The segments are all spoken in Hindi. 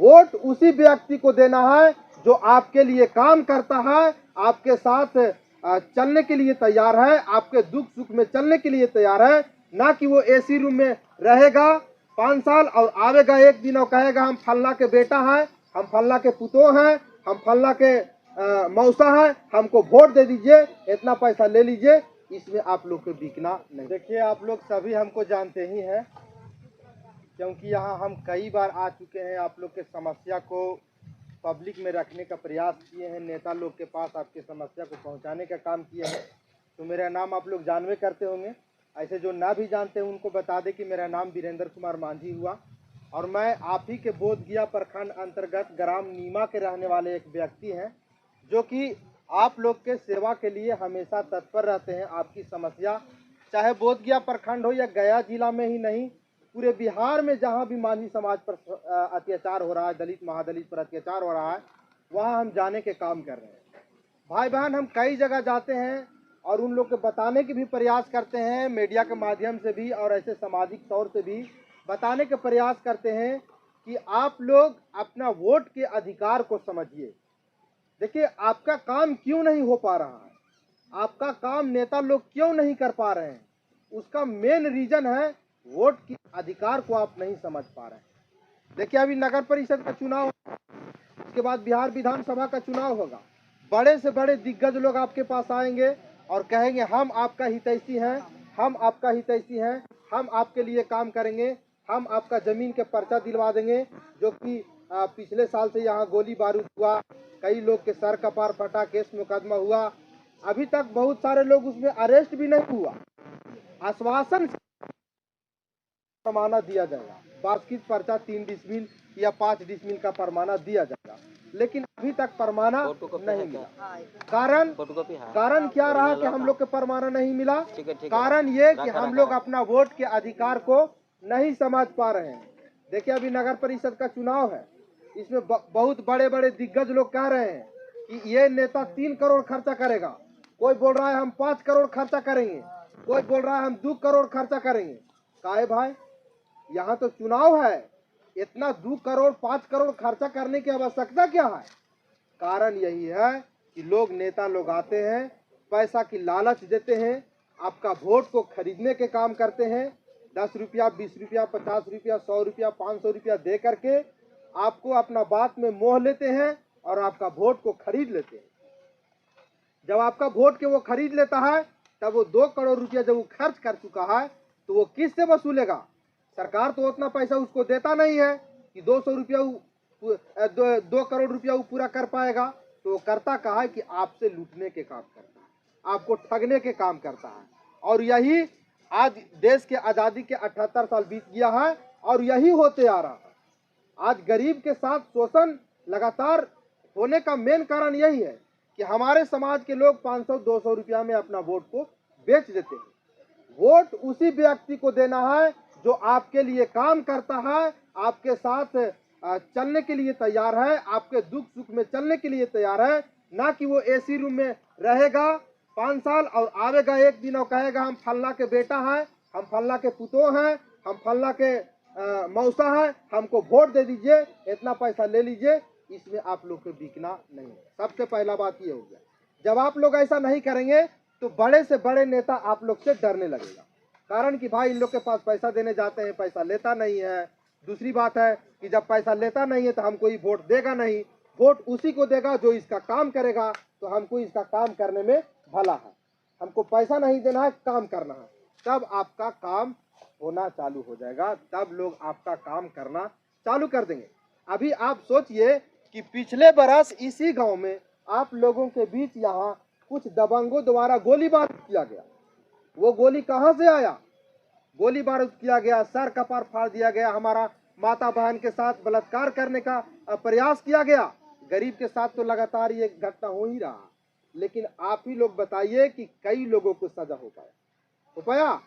वोट उसी व्यक्ति को देना है जो आपके लिए काम करता है, आपके साथ चलने के लिए तैयार है, आपके दुख सुख में चलने के लिए तैयार है। ना कि वो एसी रूम में रहेगा 5 साल और आवेगा एक दिन और कहेगा हम फल्ला के बेटा हैं, हम फल्ला के पुतो हैं, हम फल्ला के मौसा है, हमको वोट दे दीजिए, इतना पैसा ले लीजिए। इसमें आप लोग को बिकना नहीं। देखिए, आप लोग सभी हमको जानते ही हैं, क्योंकि यहाँ हम कई बार आ चुके हैं। आप लोग के समस्या को पब्लिक में रखने का प्रयास किए हैं, नेता लोग के पास आपकी समस्या को पहुँचाने का काम किए हैं। तो मेरा नाम आप लोग जानवे करते होंगे। ऐसे जो ना भी जानते हैं उनको बता दें कि मेरा नाम वीरेंद्र कुमार मांझी हुआ और मैं आप ही के बोधगया प्रखंड अंतर्गत ग्राम नीमा के रहने वाले एक व्यक्ति हैं, जो कि आप लोग के सेवा के लिए हमेशा तत्पर रहते हैं। आपकी समस्या चाहे बोधगया प्रखंड हो या गया जिला में ही नहीं, पूरे बिहार में जहां भी मांझी समाज पर अत्याचार हो रहा है, दलित महादलित पर अत्याचार हो रहा है, वहां हम जाने के काम कर रहे हैं। भाई बहन, हम कई जगह जाते हैं और उन लोग को बताने के भी प्रयास करते हैं, मीडिया के माध्यम से भी और ऐसे सामाजिक तौर से भी बताने के प्रयास करते हैं कि आप लोग अपना वोट के अधिकार को समझिए। देखिए, आपका काम क्यों नहीं हो पा रहा है, आपका काम नेता लोग क्यों नहीं कर पा रहे हैं, उसका मेन रीजन है वोट के अधिकार को आप नहीं समझ पा रहे हैं। देखिए, अभी नगर परिषद का चुनाव, उसके बाद बिहार विधानसभा का चुनाव होगा। बड़े से बड़े दिग्गज लोग आपके पास आएंगे और कहेंगे हम आपका हितैषी हैं, हम आपका हितैषी हैं, हम आपके लिए काम करेंगे, हम आपका जमीन के पर्चा दिलवा देंगे। जो कि पिछले साल से यहाँ गोली बारूद हुआ, कई लोग के सर कपार फटा, केस मुकदमा हुआ, अभी तक बहुत सारे लोग उसमें अरेस्ट भी नहीं हुआ। आश्वासन परमाना दिया जाएगा, बास्किट पर्चा 3 डिसमिल या 5 डिसमिल का परमाना दिया जाएगा, लेकिन अभी तक परमाना नहीं मिला। कारण क्या रहा कि हम लोग के परमाना नहीं मिला? कारण ये कि हम लोग अपना वोट के अधिकार को नहीं समझ पा रहे हैं। देखिए, अभी नगर परिषद का चुनाव है, इसमें बहुत बड़े बड़े दिग्गज लोग कह रहे हैं कि ये नेता 3 करोड़ खर्चा करेगा, कोई बोल रहा है हम 5 करोड़ खर्चा करेंगे, कोई बोल रहा है हम 2 करोड़ खर्चा करेंगे। काहे भाई, यहाँ तो चुनाव है, इतना 2 करोड़ 5 करोड़ खर्चा करने की आवश्यकता क्या है? कारण यही है कि लोग, नेता लोग आते हैं, पैसा की लालच देते हैं, आपका वोट को खरीदने के काम करते हैं। 10 रुपया, 20 रुपया, 50 रुपया, 100 रुपया, 500 रुपया दे करके आपको अपना बात में मोह लेते हैं और आपका वोट को खरीद लेते हैं। जब आपका वोट के वो खरीद लेता है, तब वो 2 करोड़ रुपया जब वो खर्च कर चुका है, तो वो किससे वसूलेगा? सरकार तो उतना पैसा उसको देता नहीं है कि 200 रुपया 2 करोड़ रुपया वो पूरा कर पाएगा। तो वो करता कहा है कि आपसे लूटने के काम करता है, आपको ठगने के काम करता है। और यही आज देश के आज़ादी के 78 साल बीत गया है और यही होते आ रहा है। आज गरीब के साथ शोषण लगातार होने का मेन कारण यही है कि हमारे समाज के लोग 500-200 रुपया में अपना वोट को बेच देते हैं। वोट उसी व्यक्ति को देना है जो आपके लिए काम करता है, आपके साथ चलने के लिए तैयार है, आपके दुख सुख में चलने के लिए तैयार है। ना कि वो एसी रूम में रहेगा 5 साल और आवेगा एक दिन और कहेगा हम फल्ला के बेटा हैं, हम फल्ला के पुतो हैं, हम फल्ला के मौसा है, हमको वोट दे दीजिए, इतना पैसा ले लीजिए। इसमें आप लोग को बिकना नहीं है। सबसे पहला बात ये हो गया। जब आप लोग ऐसा नहीं करेंगे तो बड़े से बड़े नेता आप लोग से डरने लगेगा। कारण कि भाई इन लोग के पास पैसा देने जाते हैं, पैसा लेता नहीं है। दूसरी बात है कि जब पैसा लेता नहीं है तो हमको ये वोट देगा नहीं, वोट उसी को देगा जो इसका काम करेगा। तो हमको इसका काम करने में भला है, हमको पैसा नहीं देना है, काम करना है, तब आपका काम होना चालू हो जाएगा, तब लोग आपका काम करना चालू कर देंगे। अभी आप सोचिए कि पिछले बरस इसी गांव में आप लोगों के बीच यहाँ कुछ दबंगों द्वारा गोलीबार किया गया। वो गोली कहाँ से आया? गोली बारूद किया गया, सर कपार फाड़ दिया गया, हमारा माता बहन के साथ बलात्कार करने का प्रयास किया गया। गरीब के साथ तो लगातार ये घटना हो ही रहा। लेकिन आप ही लोग बताइए कि कई लोगों को सजा हो पाया?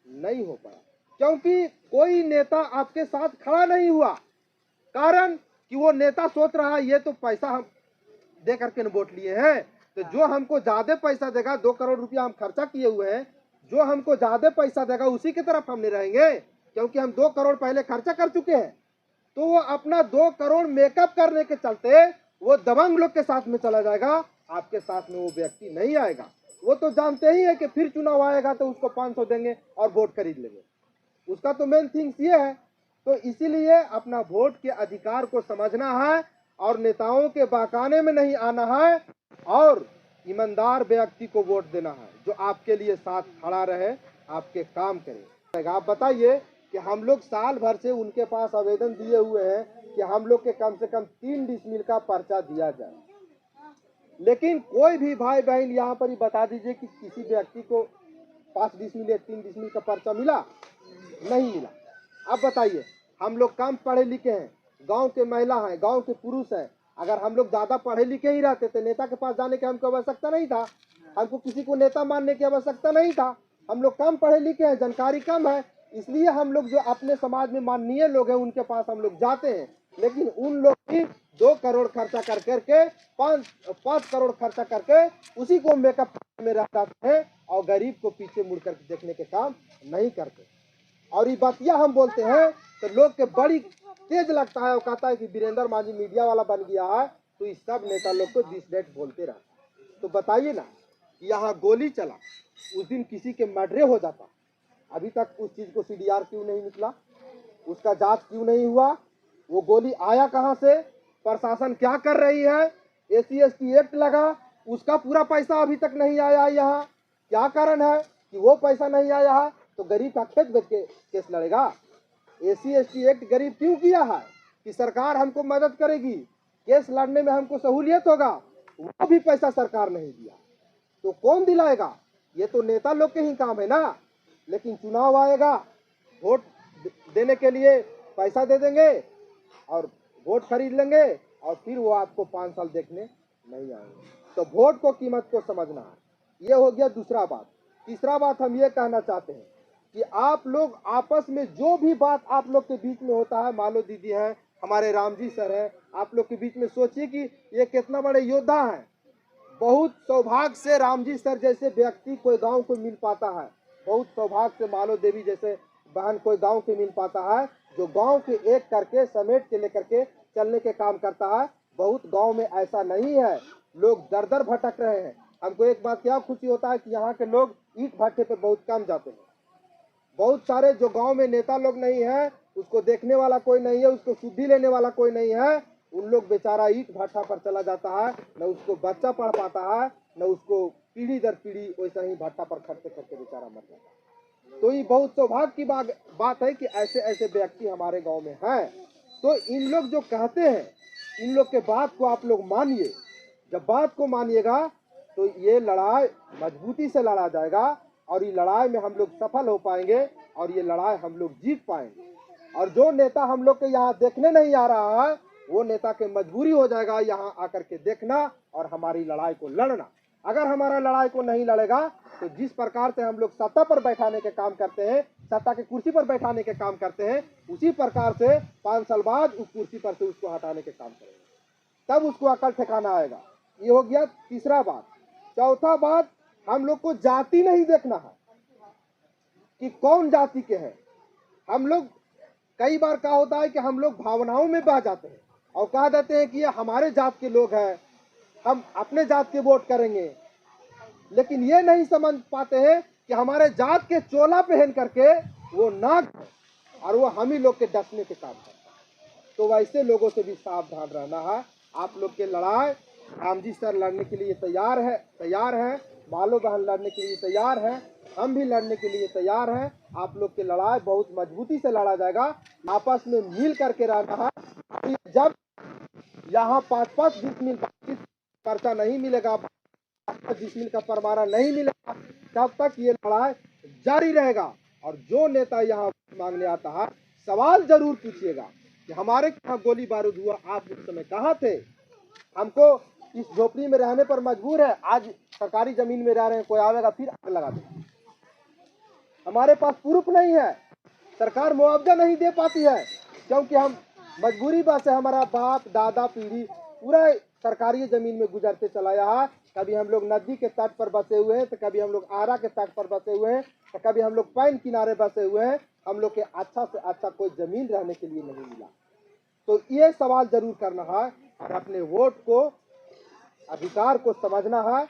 नहीं हो पाया, क्योंकि कोई नेता आपके साथ खड़ा नहीं हुआ। कारण कि वो नेता सोच रहा है ये तो पैसा हम दे करके वोट लिए हैं, तो जो हमको ज्यादा पैसा देगा, 2 करोड़ रुपया हम खर्चा किए हुए हैं, जो हमको ज्यादा पैसा देगा उसी की तरफ हम नहीं रहेंगे, क्योंकि हम 2 करोड़ पहले खर्चा कर चुके हैं। तो वो अपना 2 करोड़ मेकअप करने के चलते वो दबंग लोग के साथ में चला जाएगा, आपके साथ में वो व्यक्ति नहीं आएगा। वो तो जानते ही है कि फिर चुनाव आएगा तो उसको 500 देंगे और वोट खरीद लेंगे। उसका तो मेन थिंग्स ये है। तो इसीलिए अपना वोट के अधिकार को समझना है और नेताओं के बहकाने में नहीं आना है और ईमानदार व्यक्ति को वोट देना है जो आपके लिए साथ खड़ा रहे, आपके काम करे। आप बताइए कि हम लोग साल भर से उनके पास आवेदन दिए हुए हैं कि हम लोग के कम से कम 3 डिसमिल का पर्चा दिया जाए, लेकिन कोई भी भाई बहन यहाँ पर ही बता दीजिए कि किसी व्यक्ति को 5 डिसमिल या 3 डिसमिल का पर्चा मिला? नहीं मिला। अब बताइए, हम लोग कम पढ़े लिखे हैं, गांव के महिला हैं, गांव के पुरुष हैं। अगर हम लोग ज्यादा पढ़े लिखे ही रहते तो नेता के पास जाने की हमको आवश्यकता नहीं था, हमको किसी को नेता मानने की आवश्यकता नहीं था। हम लोग कम पढ़े लिखे हैं, जानकारी कम है, इसलिए हम लोग जो अपने समाज में माननीय लोग हैं उनके पास हम लोग जाते हैं। लेकिन उन लोग भी 2 करोड़ खर्चा कर करके 5 करोड़ खर्चा करके उसी को मेकअप में रह जाते हैं और गरीब को पीछे मुड़ कर देखने के काम नहीं करते। और ये बातियां हम बोलते हैं तो लोग के बड़ी तेज लगता है, वो कहता है कि वीरेंद्र मांझी मीडिया वाला बन गया है तो इस सब नेता लोग को दिस डेट बोलते रहते। तो बताइए ना, यहाँ गोली चला, उस दिन किसी के मर्डर हो जाता, अभी तक उस चीज को CDR क्यों नहीं निकला? उसका जांच क्यों नहीं हुआ? वो गोली आया कहां से? प्रशासन क्या कर रही है? SC/ST एक्ट लगा, उसका पूरा पैसा अभी तक नहीं आया यहाँ। क्या कारण है कि वो पैसा नहीं आया है? तो गरीब का खेत बेच के केस लड़ेगा। SC/ST एक्ट गरीब क्यों किया है कि सरकार हमको मदद करेगी, केस लड़ने में हमको सहूलियत होगा, वो भी पैसा सरकार नहीं दिया तो कौन दिलाएगा? ये तो नेता लोग के ही काम है ना। लेकिन चुनाव आएगा, वोट देने के लिए पैसा दे देंगे और वोट खरीद लेंगे और फिर वो आपको 5 साल देखने नहीं आएंगे। तो वोट को कीमत को समझना है। ये हो गया दूसरा बात। तीसरा बात हम ये कहना चाहते हैं कि आप लोग आपस में जो भी बात आप लोग के बीच में होता है, मान लो दीदी हैं, हमारे राम जी सर हैं, आप लोग के बीच में सोचिए कि ये कितना बड़े योद्धा हैं। बहुत सौभाग्य से राम जी सर जैसे व्यक्ति कोई गांव को मिल पाता है, बहुत सौभाग्य से मालो देवी जैसे बहन कोई गांव के मिल पाता है जो गांव के एक करके समेट के लेकर के चलने के काम करता है। बहुत गांव में ऐसा नहीं है, लोग दर दर भटक रहे हैं। हमको एक बात क्या खुशी होता है कि यहाँ के लोग ईंट भट्टे पे बहुत कम जाते हैं। बहुत सारे जो गांव में नेता लोग नहीं है, उसको देखने वाला कोई नहीं है, उसको शुद्धि लेने वाला कोई नहीं है, उन लोग बेचारा ईंट भट्टा पर चला जाता है, न उसको बच्चा पढ़ पाता है, न उसको पीढ़ी दर पीढ़ी वैसा ही भट्टा पर खर्चे करके बेचारा मर जाता है। तो ये बहुत सौभाग्य की बात है कि ऐसे ऐसे व्यक्ति हमारे गांव में हैं। तो इन लोग जो कहते हैं, इन लोग के बात को आप लोग मानिए। जब बात को मानिएगा तो ये लड़ाई मजबूती से लड़ा जाएगा और ये लड़ाई में हम लोग सफल हो पाएंगे और ये लड़ाई हम लोग जीत पाएंगे। और जो नेता हम लोग के यहाँ देखने नहीं आ रहा है, वो नेता के मजबूरी हो जाएगा यहाँ आकर के देखना और हमारी लड़ाई को लड़ना। अगर हमारा लड़ाई को नहीं लड़ेगा तो जिस प्रकार से हम लोग सत्ता पर बैठाने के काम करते हैं, सत्ता की कुर्सी पर बैठाने के काम करते हैं, उसी प्रकार से 5 साल बाद उस कुर्सी पर से उसको हटाने के काम करेंगे, तब उसको अकल ठिकाना आएगा। ये हो गया तीसरा बात। चौथा बात, हम लोग को जाति नहीं देखना है कि कौन जाति के हैं। हम लोग कई बार क्या होता है कि हम लोग भावनाओं में बह जाते हैं और कह देते हैं कि ये हमारे जात के लोग हैं, हम अपने जात के वोट करेंगे। लेकिन ये नहीं समझ पाते हैं कि हमारे जात के चोला पहन करके वो नाक और वो हम ही लोग के डसने के काम करता है। तो वैसे लोगों से भी सावधान रहना है। आप लोग के लड़ाई राम जी सर लड़ने के लिए तैयार है, मालो बहन लड़ने के लिए तैयार है, हम भी लड़ने के लिए तैयार हैं। आप लोग की लड़ाई बहुत मजबूती से लड़ा जाएगा, आपस में मिल करके रहना है। जब यहाँ 5-5 डिसमिल पर्चा नहीं मिलेगा, 5 डिसमिल का परमाना नहीं मिलेगा, तब तक ये लड़ाई जारी रहेगा। और जो नेता यहाँ मांगने आता है, सवाल जरूर पूछिएगा कि हमारे यहाँ गोली बारूद हुआ, आप उस समय कहाँ थे? हमको इस झोपड़ी में रहने पर मजबूर है, आज सरकारी जमीन में रह रहे हैं, कोई आवेगा फिर आग लगा देगा। हमारे पास प्रूफ नहीं है, सरकार मुआवजा नहीं दे पाती है क्योंकि हम मजबूरी बस है, हमारा बाप दादा पीढ़ी पूरा सरकारी जमीन में गुजरते चलाया है। कभी हम लोग नदी के तट पर बसे हुए हैं, तो कभी हम लोग आरा के तट पर बसे हुए हैं, तो कभी हम लोग पैन किनारे बसे हुए हैं। हम लोग के अच्छा से अच्छा कोई जमीन रहने के लिए नहीं मिला। तो ये सवाल जरूर करना है और अपने वोट को, अधिकार को समझना है